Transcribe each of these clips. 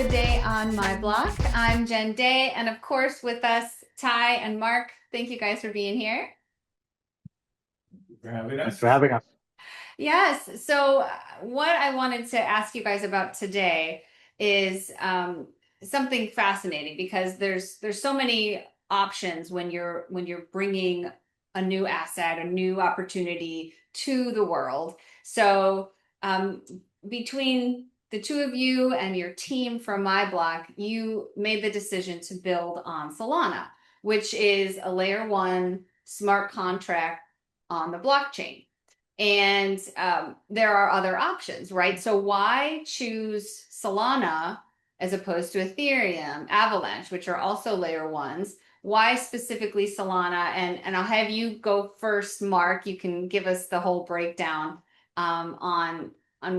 another day on myBlock. I'm Jen Day, and of course, with us, Ty and Mark. Thank you guys for being here. For having us. Thanks for having us. Yes. So, what I wanted to ask you guys about today is something fascinating because there's so many options when you're bringing a new asset, a new opportunity to the world. So, um, between the two of you and your team from myBlock, you made the decision to build on Solana, which is a layer one smart contract on the blockchain. And there are other options, right? So why choose Solana as opposed to Ethereum, Avalanche, which are also layer ones? Why specifically Solana? And I'll have you go first, Mark. You can give us the whole breakdown on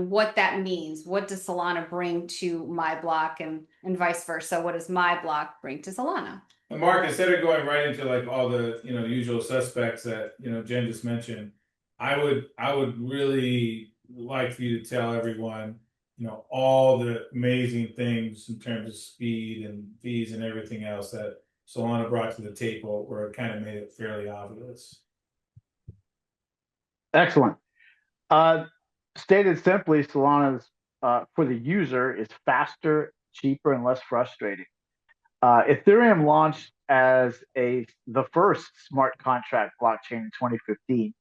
what that means. What does Solana bring to myBlock and vice versa? What does myBlock bring to Solana? And Mark, instead of going right into like all the usual suspects that Jen just mentioned, I would really like for you to tell everyone all the amazing things in terms of speed and fees and everything else that Solana brought to the table, where it kind of made it fairly obvious. Excellent. Stated simply, Solana's for the user is faster, cheaper, and less frustrating. Ethereum launched as the first smart contract blockchain in 2015,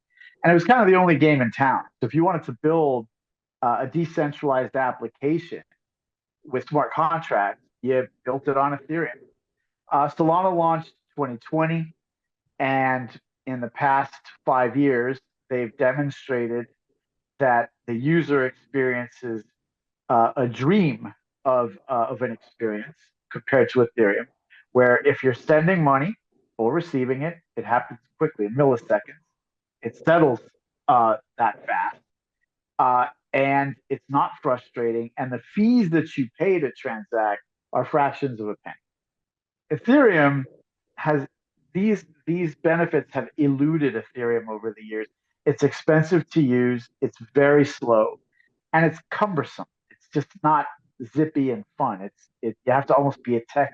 and it was kind of the only game in town. So if you wanted to build a decentralized application with smart contracts, you built it on Ethereum. Solana launched 2020, and in the past 5 years, they've demonstrated that the user experience is a dream of an experience compared to Ethereum, where if you're sending money or receiving it, it happens quickly in milliseconds. It settles that fast, and it's not frustrating. And the fees that you pay to transact are fractions of a penny. Ethereum has these benefits have eluded Ethereum over the years. It's expensive to use, it's very slow, and it's cumbersome. It's just not zippy and fun. You have to almost be a tech.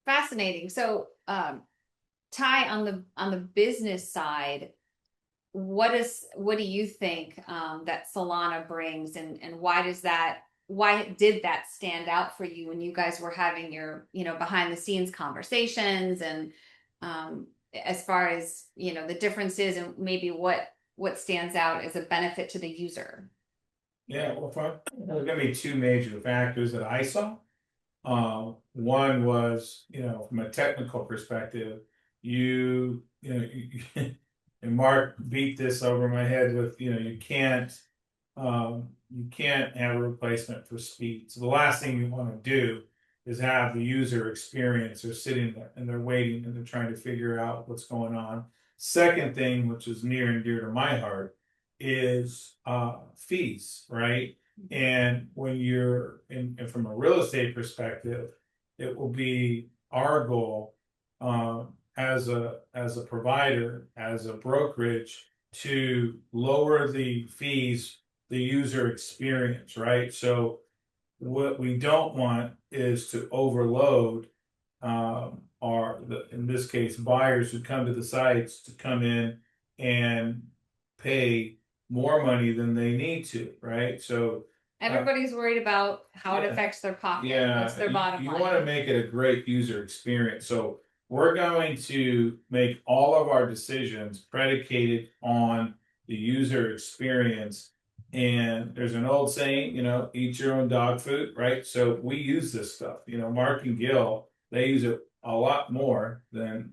Fascinating. So, Ty, on the business side, what do you think that Solana brings, and why did that stand out for you when you guys were having your behind the scenes conversations, and as far as the differences and maybe what stands out as a benefit to the user? Yeah, well, there's going to be two major factors that I saw. One was, from a technical perspective, you and Mark beat this over my head with, you can't have a replacement for speed. So the last thing you want to do is have the user experience. They're sitting there and they're waiting and they're trying to figure out what's going on. Second thing, which is near and dear to my heart, is fees, right? And when you're and from a real estate perspective, it will be our goal as a provider, as a brokerage, to lower the fees, the user experience, right? So what we don't want is to overload in this case, buyers who come to the sites to come in and pay more money than they need to, right? So Everybody's worried about how it affects their pocket. yeah, What's their bottom you line? want to make it a great user experience. So we're going to make all of our decisions predicated on the user experience. And there's an old saying, eat your own dog food, right? So we use this stuff. Mark and Gil, they use it a lot more than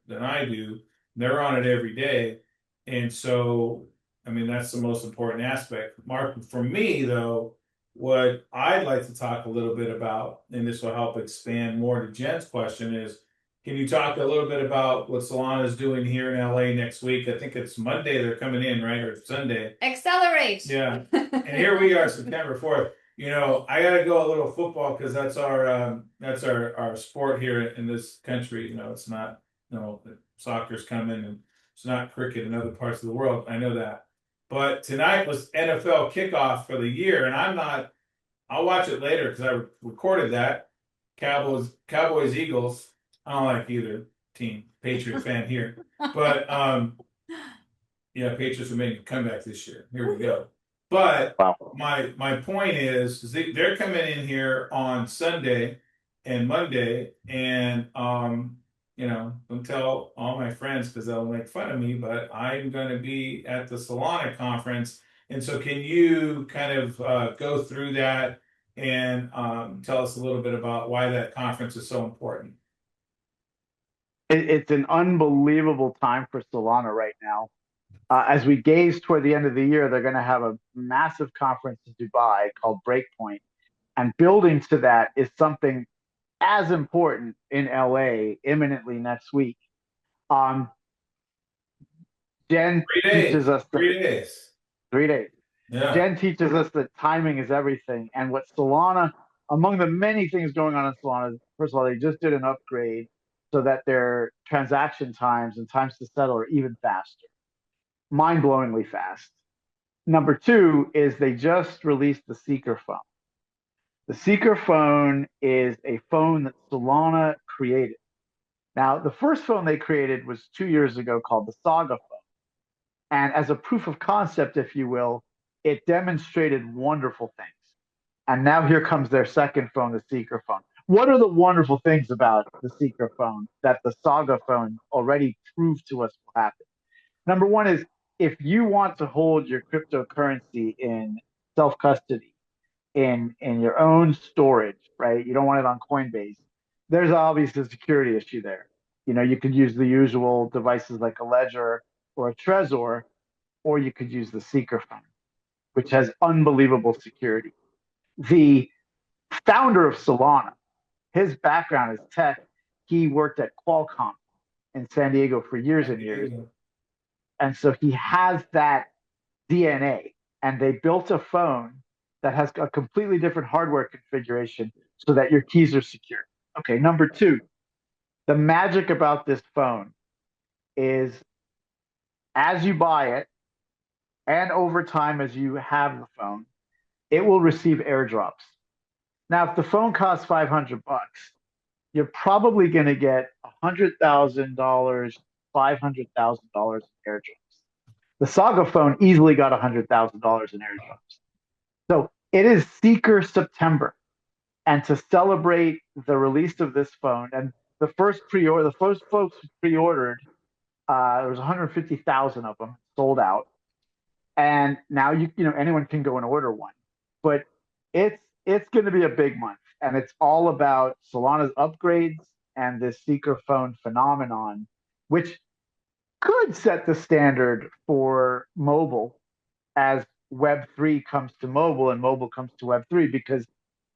I do. They're on it every day. And so, I mean, that's the most important aspect. Mark, for me, though, what I'd like to talk a little bit about, and this will help expand more to Jen's question, is can you talk a little bit about what Solana is doing here in LA next week? I think it's Monday they're coming in, right? Or Sunday. Accelerate. Yeah. And here we are, September 4th. I got to go a little football because that's our sport here in this country. It's not, soccer's coming, and it's not cricket in other parts of the world. I know that. But tonight was NFL kickoff for the year, and I'll watch it later because I recorded that. Cowboys, Eagles. I don't like either team. Patriot fan here. But yeah, Patriots are making a comeback this year. Here we go. But Wow. my point is they're coming in here on Sunday and Monday, and don't tell all my friends because they'll make fun of me, but I'm going to be at the Solana conference. And so can you kind of go through that and tell us a little bit about why that conference is so important? It's an unbelievable time for Solana right now. As we gaze toward the end of the year, they're going to have a massive conference in Dubai called Breakpoint. And building to that is something as important in LA imminently next week. Um, Jen 3 days. teaches us 3 days. 3 days. Yeah. Jen teaches us that timing is everything. And what Solana, among the many things going on in Solana, first of all, they just did an upgrade so that their transaction times and times to settle are even faster, mind-blowingly fast. Number two is they just released the Seeker phone. The Seeker phone is a phone that Solana created. Now, the first phone they created was 2 years ago called the Saga phone. And as a proof of concept, if you will, it demonstrated wonderful things. And now here comes their second phone, the Seeker phone. What are the wonderful things about the Seeker phone that the Saga phone already proved to us will happen? Number one is if you want to hold your cryptocurrency in self custody, in your own storage, right? You don't want it on Coinbase. There's obviously a security issue there. You could use the usual devices like a Ledger or a Trezor, or you could use the Seeker phone, which has unbelievable security. The founder of Solana, his background is tech. He worked at Qualcomm in San Diego for years and years. And so he has that DNA. And they built a phone that has a completely different hardware configuration so that your keys are secure. Okay, number two, the magic about this phone is as you buy it and over time as you have the phone, it will receive airdrops. Now, if the phone costs $500, you're probably going to get $100,000, $500,000 in airdrops. The Saga phone easily got $100,000 in airdrops. So it is Seeker September. And to celebrate the release of this phone, and the first folks who pre-ordered, there was 150,000 of them sold out. And now anyone can go and order one. But it's going to be a big month, and it's all about Solana's upgrades and this Seeker phone phenomenon, which could set the standard for mobile as Web3 comes to mobile and mobile comes to Web3, because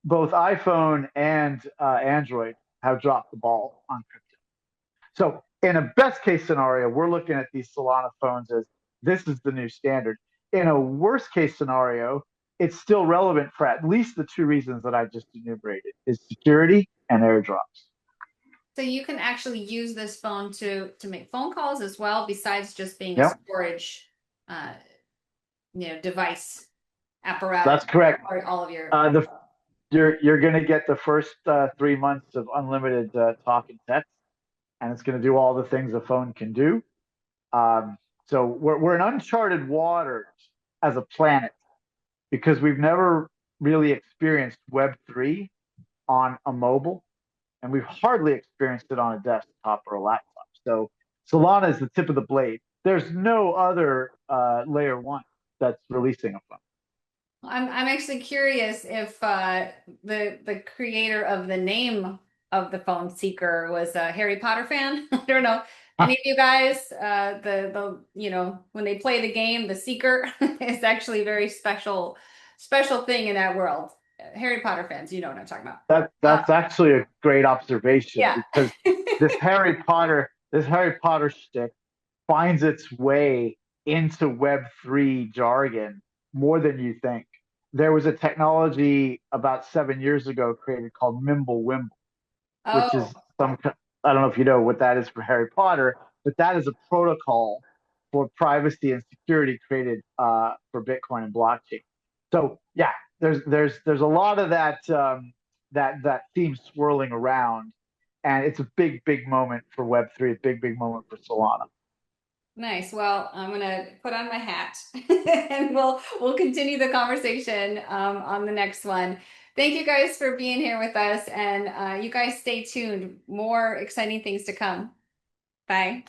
both iPhone and Android have dropped the ball on crypto. So in a best case scenario, we're looking at these Solana phones as this is the new standard. In a worst case scenario, it's still relevant for at least the two reasons that I just enumerated, is security and airdrops. So you can actually use this phone to make phone calls as well, besides just being a Yep. storage device apparatus. That's correct. For all of your you're going to get the first 3 months of unlimited talk and text, and it's going to do all the things a phone can do. So we're in uncharted waters as a planet because we've never really experienced Web3 on a mobile, and we've hardly experienced it on a desktop or a laptop. So Solana is the tip of the blade. There's no other layer one that's releasing a phone. I'm actually curious if the creator of the name of the phone Seeker was a Harry Potter fan. I don't know. Any of you guys, when they play the game, the Seeker is actually a very special thing in that world. Harry Potter fans, you know what I'm talking about. That's actually a great observation, yeah. because this Harry Potter shtick finds its way into Web3 jargon more than you think. There was a technology about 7 years ago created called Mimblewimble, which is I don't know if you know what that is for Harry Potter, but that is a protocol for privacy and security created for Bitcoin and blockchain. So yeah, there's a lot of that theme swirling around, and it's a big moment for Web3, a big moment for Solana. Nice. Well, I'm gonna put on my hat and we'll continue the conversation on the next one. Thank you guys for being here with us, and you guys stay tuned. More exciting things to come. Bye.